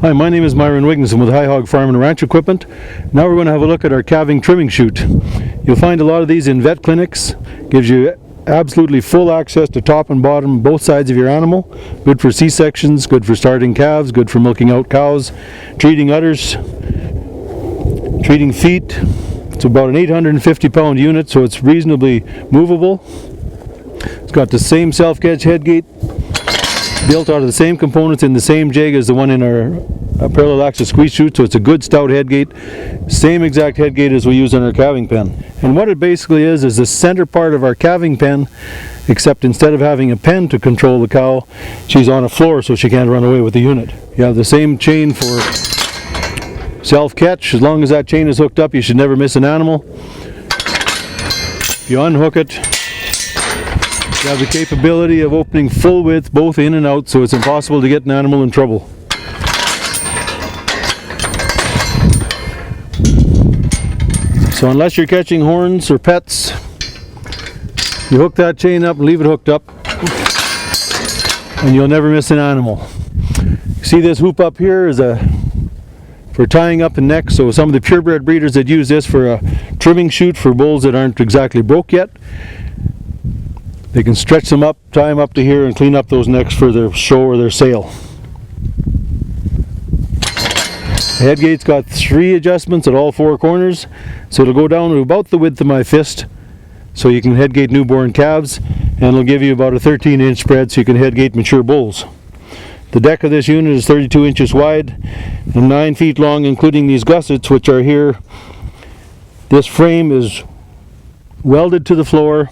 Hi, my name is Myron Wigginson with Hi-Hog Farm and Ranch Equipment. Now we're going to have a look at our calving trimming chute. You'll find a lot of these in vet clinics. Gives you absolutely full access to top and bottom, both sides of your animal. Good for C-sections, good for starting calves, good for milking out cows, treating udders, treating feet. It's about an 850 pound unit, so it's reasonably movable. It's got the same self-catch headgate, built out of the same components in the same jig as the one in our parallel axis squeeze chute, so it's a good stout headgate. Same exact headgate as we use in our calving pen. And what it basically is the center part of our calving pen, except instead of having a pen to control the cow, she's on a floor so she can't run away with the unit. You have the same chain for self-catch. As long as that chain is hooked up, you should never miss an animal. If you unhook it, you have the capability of opening full width both in and out, so it's impossible to get an animal in trouble. So unless you're catching horns or pets, you hook that chain up and leave it hooked up, and you'll never miss an animal. See this hoop up here is for tying up the neck, so some of the purebred breeders that use this for a trimming chute for bulls that aren't exactly broke yet, they can stretch them up, tie them up to here, and clean up those necks for their show or their sale. The headgate's got 3 adjustments at all 4 corners, so it'll go down to about the width of my fist, so you can headgate newborn calves, and it'll give you about a 13-inch spread so you can headgate mature bulls. The deck of this unit is 32 inches wide and 9 feet long, including these gussets, which are here. This frame is welded to the floor,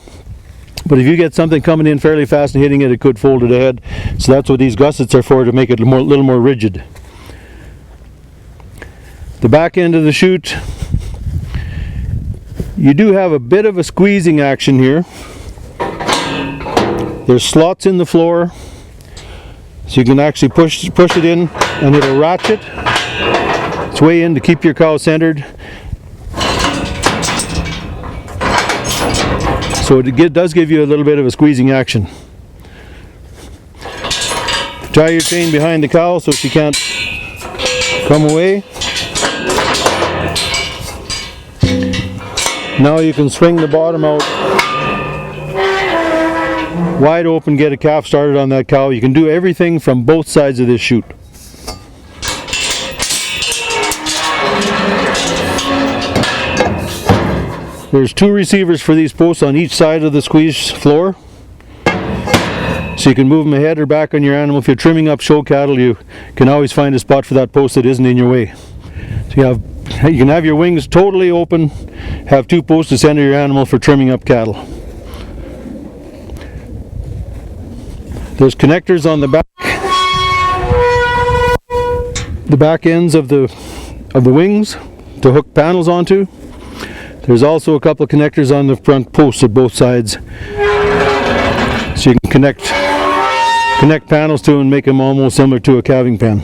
but if you get something coming in fairly fast and hitting it, it could fold it ahead. So that's what these gussets are for, to make it a little more rigid. The back end of the chute, you do have a bit of a squeezing action here. There's slots in the floor, so you can actually push it in, and it'll ratchet its way in to keep your cow centered. So it does give you a little bit of a squeezing action. Tie your chain behind the cow so she can't come away. Now you can swing the bottom out wide open, get a calf started on that cow. You can do everything from both sides of this chute. There's 2 receivers for these posts on each side of the squeeze floor, so you can move them ahead or back on your animal. If you're trimming up show cattle, you can always find a spot for that post that isn't in your way. So you can have your wings totally open, have 2 posts to center your animal for trimming up cattle. There's connectors on the back ends of the wings to hook panels onto. There's also a couple of connectors on the front posts at both sides, so you can connect panels to and make them almost similar to a calving pen.